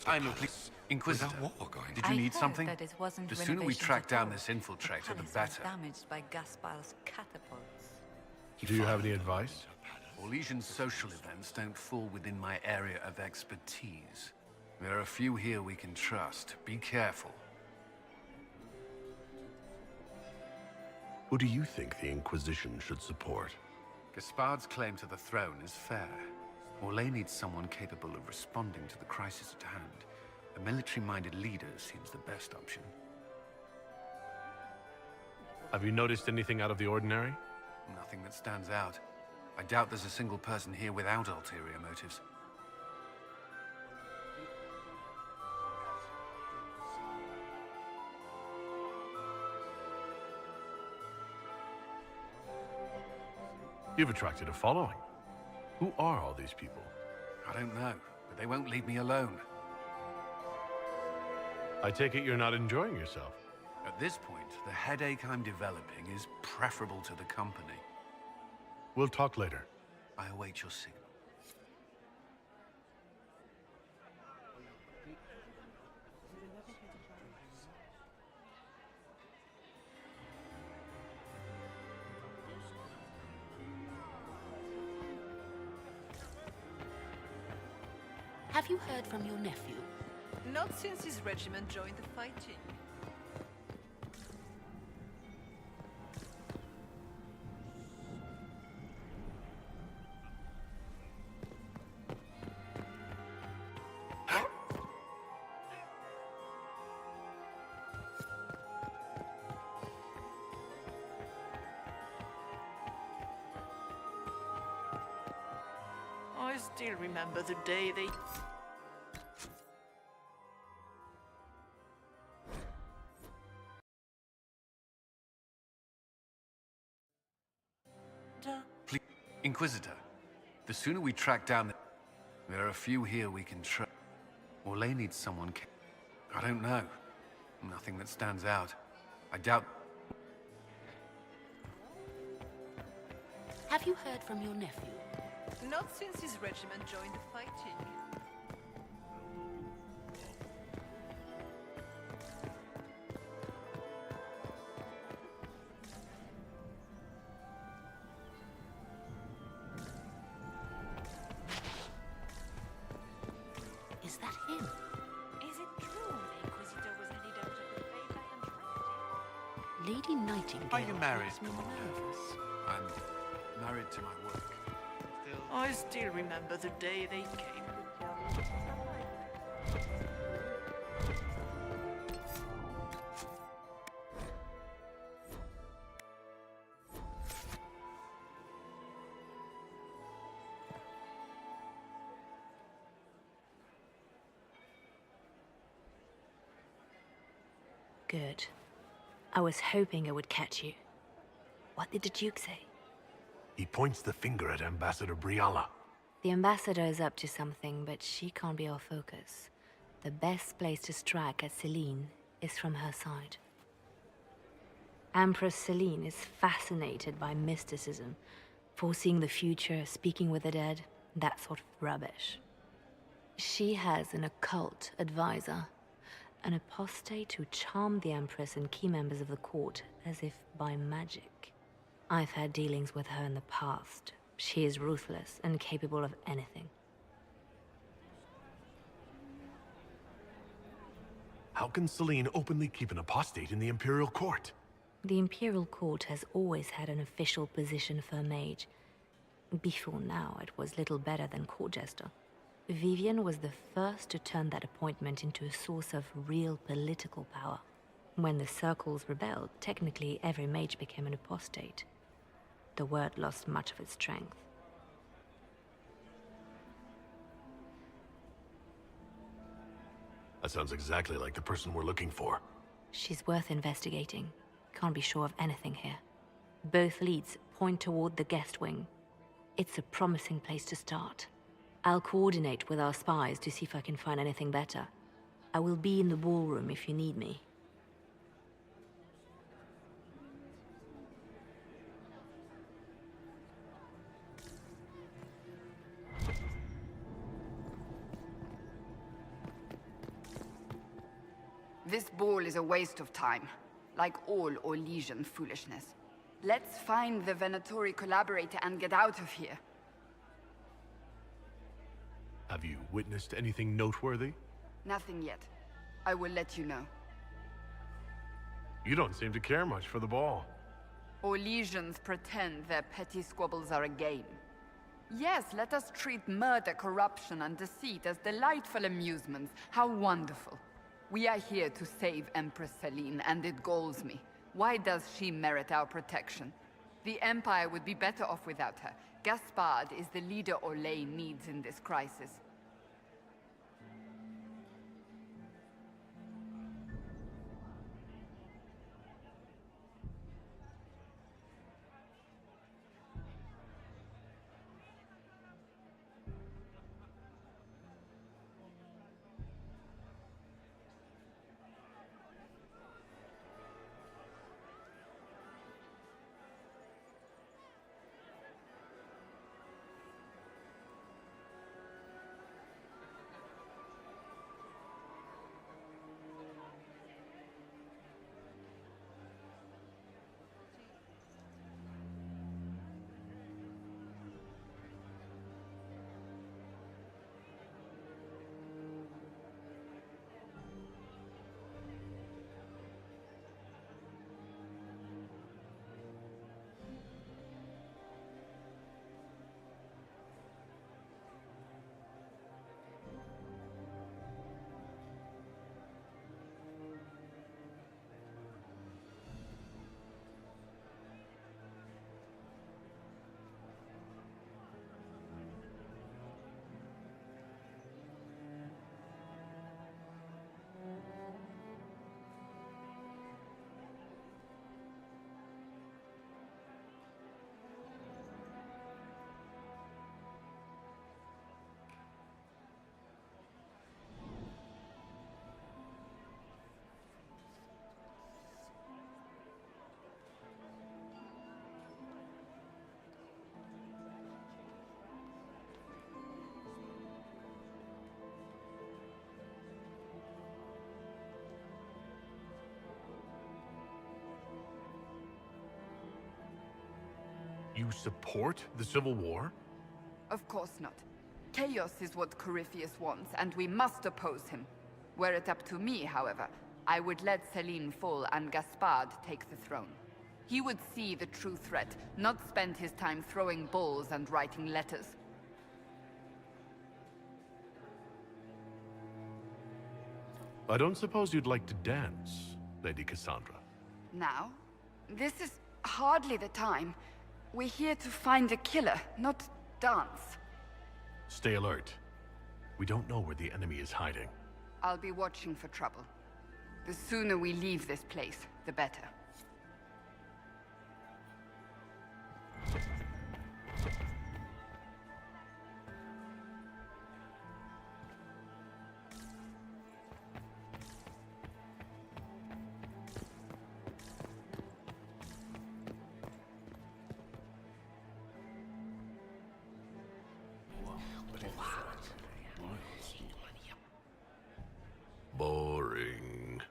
I'm a police Inquisitor. Without war going. Did you need something? That it wasn't The sooner we renovations track at down all. this infiltrator, the palace was better. damaged by Gaspard's catapults. Do you have any advice? Orlesian social events don't fall within my area of expertise. There are a few here we can trust. Be careful. Who do you think the Inquisition should support? Gaspard's claim to the throne is fair. Orlais needs someone capable of responding to the crisis at hand. A military-minded leader seems the best option. Have you noticed anything out of the ordinary? Nothing that stands out. I doubt there's a single person here without ulterior motives. You've attracted a following. Who are all these people? I don't know, but they won't leave me alone. I take it you're not enjoying yourself. At this point, the headache I'm developing is preferable to the company. We'll talk later. I await your signal. Have you heard from your nephew? Not since his regiment joined the fighting. I still remember the day they... Please, Inquisitor, the sooner we track down the... There are a few here we can trust. Orlais needs someone I don't know. Nothing that stands out. I doubt... Have you heard from your nephew? Not since his regiment joined the fighting. Is that him? Is it true the Inquisitor was a leader of the faith I entrusted? Lady Nightingale. Are you married, makes me Commander? nervous. I'm married to my work. I still remember the day they came. Good. I was hoping I would catch you. What did the Duke say? He points the finger at Ambassador Briala. The ambassador is up to something, but she can't be our focus. The best place to strike at Celine is from her side. Empress Celine is fascinated by mysticism, foreseeing the future, speaking with the dead, that sort of rubbish. She has an occult advisor, an apostate who charmed the Empress and key members of the court as if by magic. I've had dealings with her in the past. She is ruthless and capable of anything. How can Celine openly keep an apostate in the Imperial Court? The Imperial Court has always had an official position for a mage. Before now, it was little better than court jester. Vivian was the first to turn that appointment into a source of real political power. When the circles rebelled, technically every mage became an apostate. The word lost much of its strength. That sounds exactly like the person we're looking for. She's worth investigating. Can't be sure of anything here. Both leads point toward the guest wing. It's a promising place to start. I'll coordinate with our spies to see if I can find anything better. I will be in the ballroom if you need me. This ball is a waste of time, like all Orlesian foolishness. Let's find the Venatori collaborator and get out of here. Have you witnessed anything noteworthy? Nothing yet. I will let you know. You don't seem to care much for the ball. Orlesians pretend their petty squabbles are a game. Yes, let us treat murder, corruption, and deceit as delightful amusements. How wonderful. We are here to save Empress Celine, and it galls me. Why does she merit our protection? The Empire would be better off without her. Gaspard is the leader Orlais needs in this crisis. You support the Civil War? Of course not. Chaos is what Corypheus wants, and we must oppose him. Were it up to me, however, I would let Celine fall and Gaspard take the throne. He would see the true threat, not spend his time throwing balls and writing letters. I don't suppose you'd like to dance, Lady Cassandra. Now? This is hardly the time. We're here to find a killer, not dance. Stay alert. We don't know where the enemy is hiding. I'll be watching for trouble. The sooner we leave this place, the better. Boring.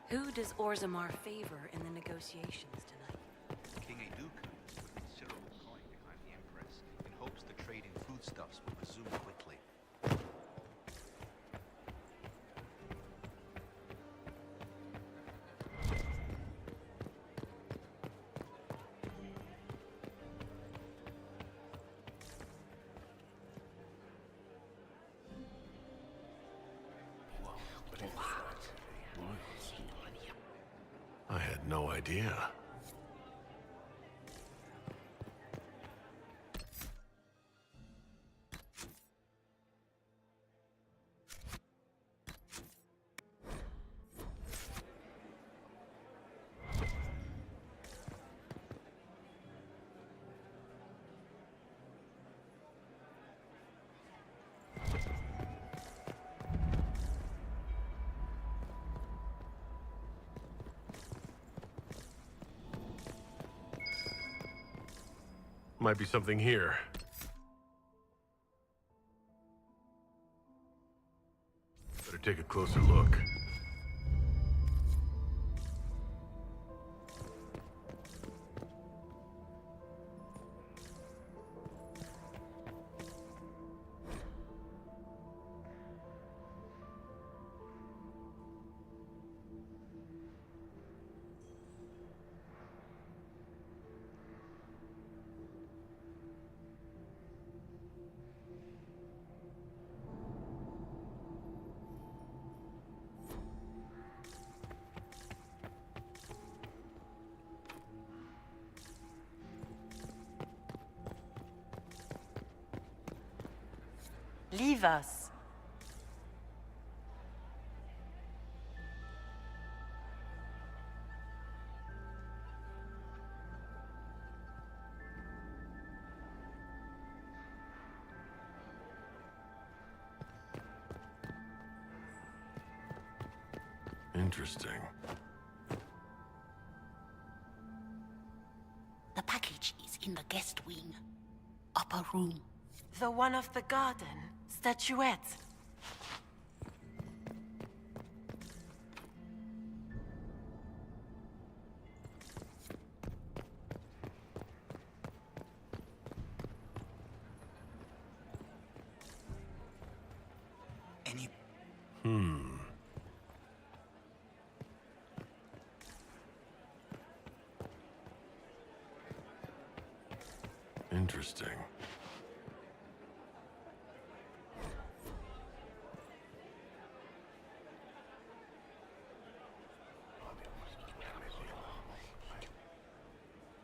Who does Orzammar favor in the negotiations tonight? King Aduka put considerable coin behind the Empress in hopes the trade in foodstuffs will resume quickly. I had no idea. Might be something here. Better take a closer look. Leave us. Interesting. The package is in the guest wing. Upper room. The one of the garden. Statuette. Any... Interesting.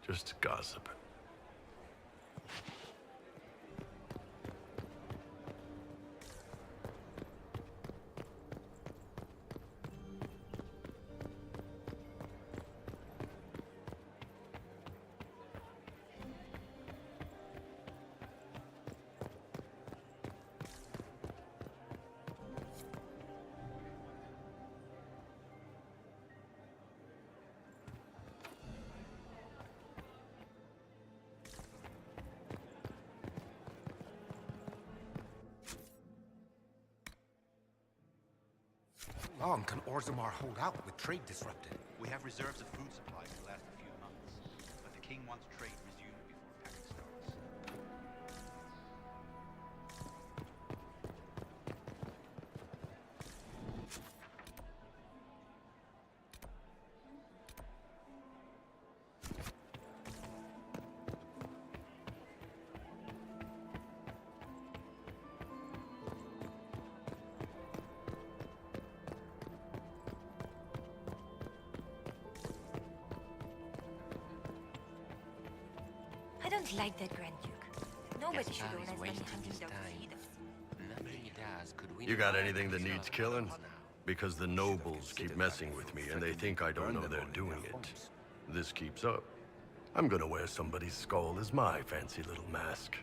Just gossip. How long can Orzammar hold out with trade disrupted? We have reserves of food supplies to last a few months, but the king wants trade resumed before packing starts. I don't like that Grand Duke. Nobody should own as many hunting dogs as he does. You got anything that needs killing? Because the nobles keep messing with me and they think I don't know they're doing it. This keeps up, I'm gonna wear somebody's skull as my fancy little mask.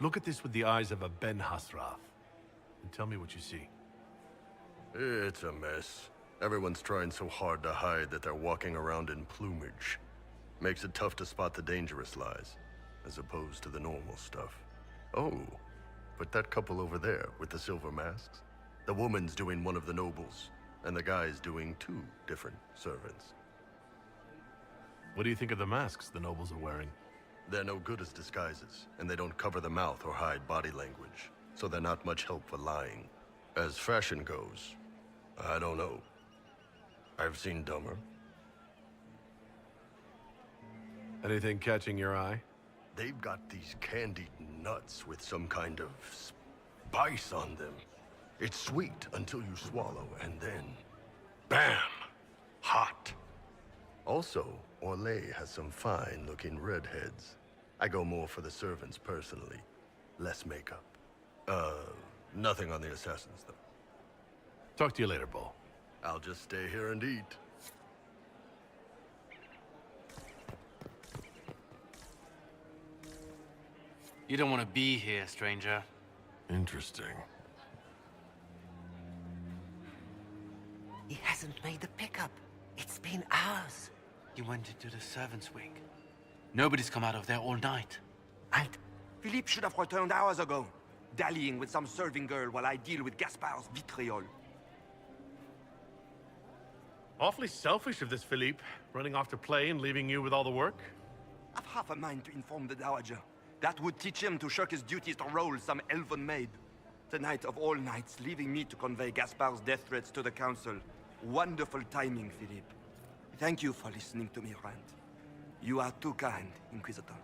Look at this with the eyes of a Ben Hasrath, and tell me what you see. It's a mess. Everyone's trying so hard to hide that they're walking around in plumage. Makes it tough to spot the dangerous lies, as opposed to the normal stuff. Oh, but that couple over there with the silver masks? The woman's doing one of the nobles, and the guy's doing two different servants. What do you think of the masks the nobles are wearing? They're no good as disguises, and they don't cover the mouth or hide body language, so they're not much help for lying. As fashion goes, I don't know. I've seen dumber. Anything catching your eye? They've got these candied nuts with some kind of spice on them. It's sweet until you swallow, and then, bam! Hot. Also, Orlais has some fine-looking redheads. I go more for the servants personally. Less makeup. Nothing on the assassins, though. Talk to you later, Bull. I'll just stay here and eat. You don't want to be here, stranger. Interesting. He hasn't made the pickup. It's been hours. You went into the servants' wing. Nobody's come out of there all night. Halt! Philippe should have returned hours ago, dallying with some serving girl while I deal with Gaspard's vitriol. Awfully selfish of this Philippe, running off to play and leaving you with all the work. I've half a mind to inform the Dowager. That would teach him to shirk his duties to roll some elven maid. Tonight of all nights, leaving me to convey Gaspard's death threats to the Council. Wonderful timing, Philippe. Thank you for listening to me rant. You are too kind, Inquisitor.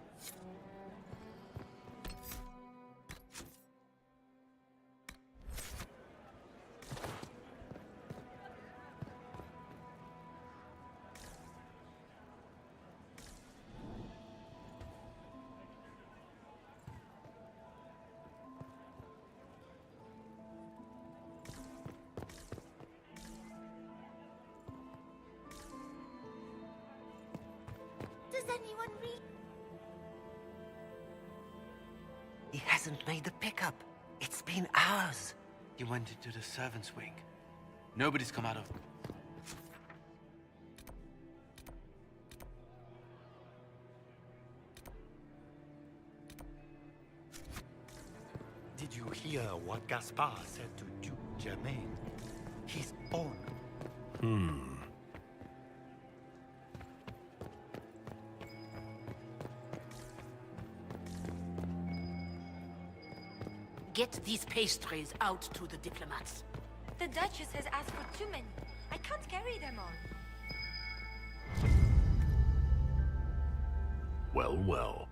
Does anyone read? He hasn't made the pickup. It's been hours. You went into the servants' wing. Nobody's come out of... Did you hear what Gaspard said to Duke Germain? His own. Get these pastries out to the diplomats. The Duchess has asked for too many. I can't carry them all. Well, well.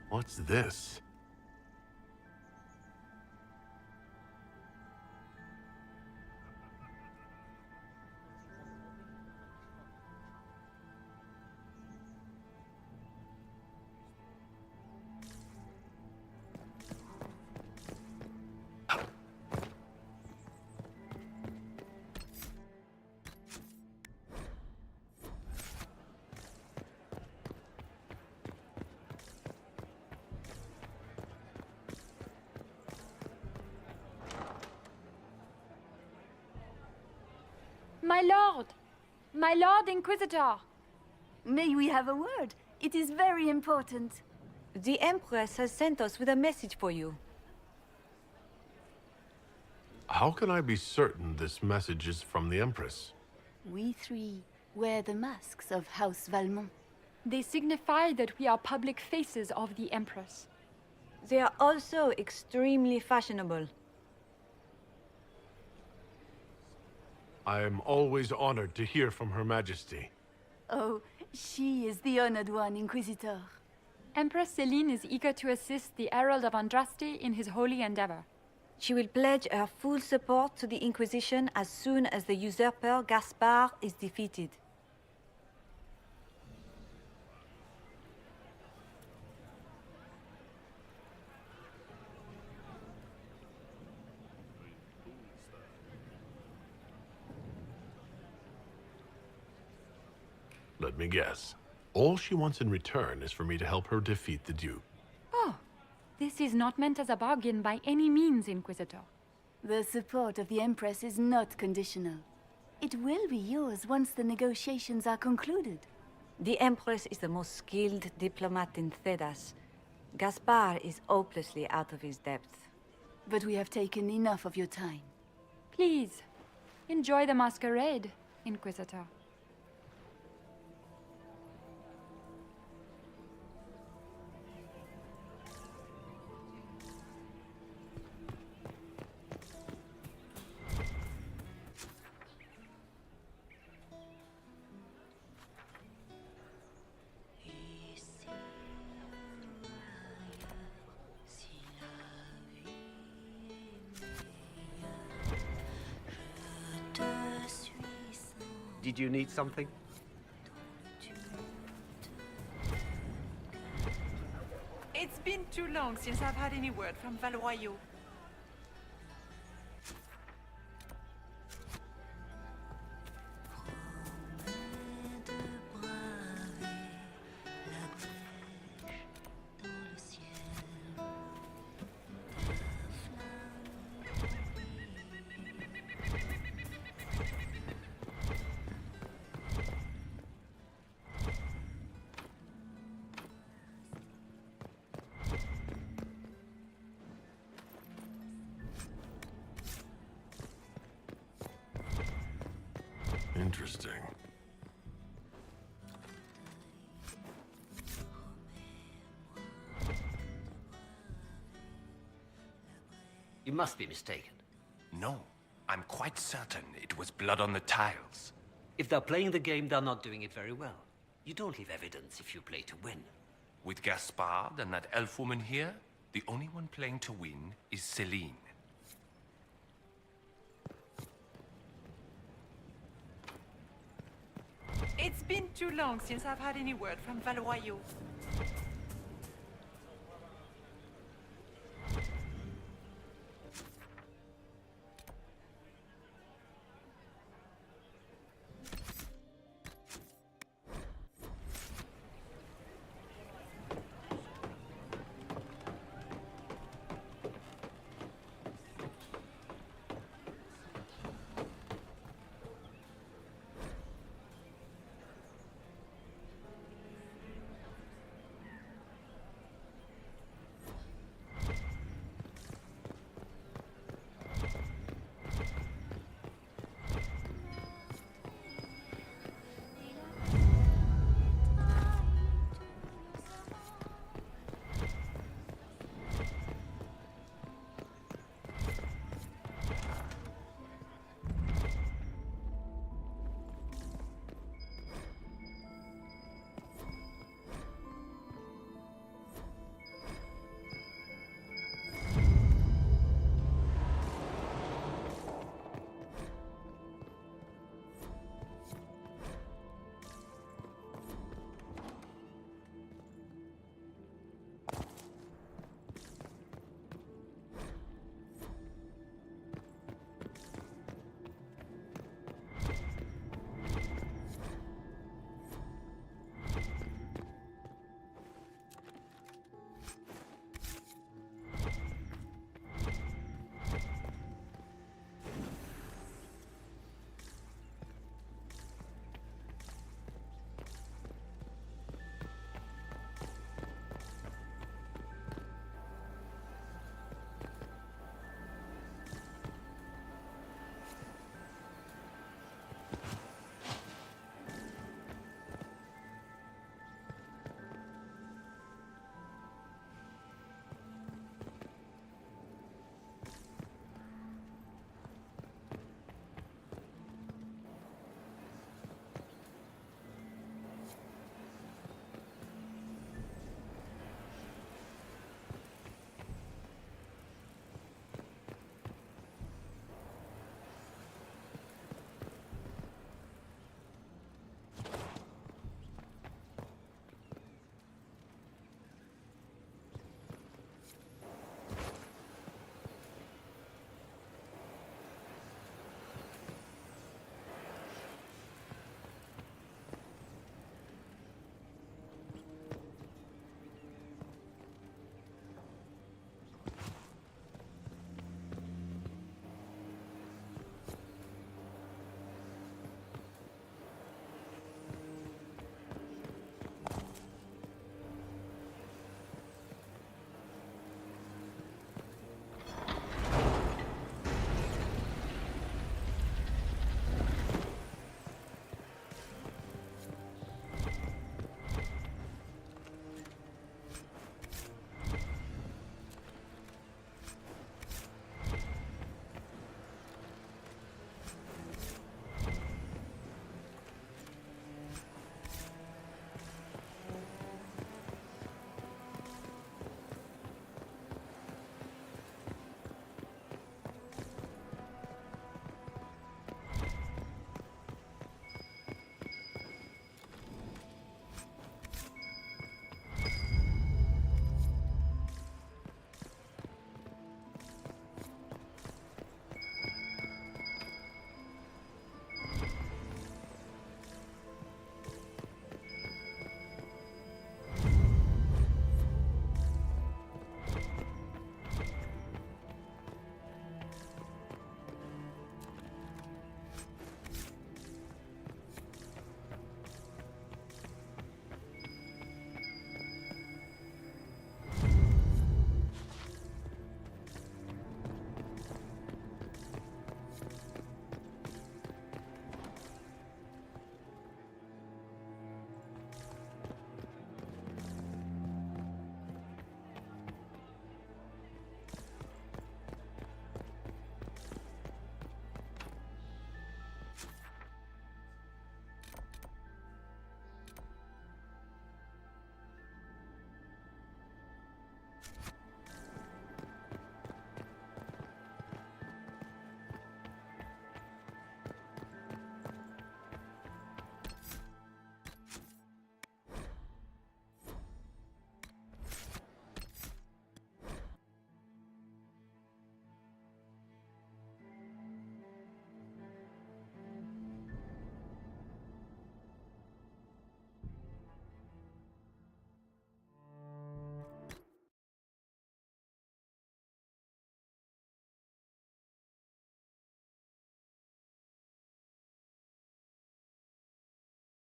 What's this? My Lord Inquisitor! May we have a word? It is very important. The Empress has sent us with a message for you. How can I be certain this message is from the Empress? We three wear the masks of House Valmont. They signify that we are public faces of the Empress. They are also extremely fashionable. I am always honored to hear from Her Majesty. Oh, she is the honored one, Inquisitor. Empress Celine is eager to assist the Herald of Andraste in his holy endeavor. She will pledge her full support to the Inquisition as soon as the usurper Gaspard is defeated. Let me guess. All she wants in return is for me to help her defeat the Duke. Oh, this is not meant as a bargain by any means, Inquisitor. The support of the Empress is not conditional. It will be yours once the negotiations are concluded. The Empress is the most skilled diplomat in Thedas. Gaspard is hopelessly out of his depth. But we have taken enough of your time. Please, enjoy the masquerade, Inquisitor. Did you need something? It's been too long since I've had any word from Valroyaux. Interesting. You must be mistaken. No, I'm quite certain it was blood on the tiles. If they're playing the game, they're not doing it very well. You don't leave evidence if you play to win. With Gaspard and that elf woman here, the only one playing to win is Celine. It's been too long since I've had any word from Valois.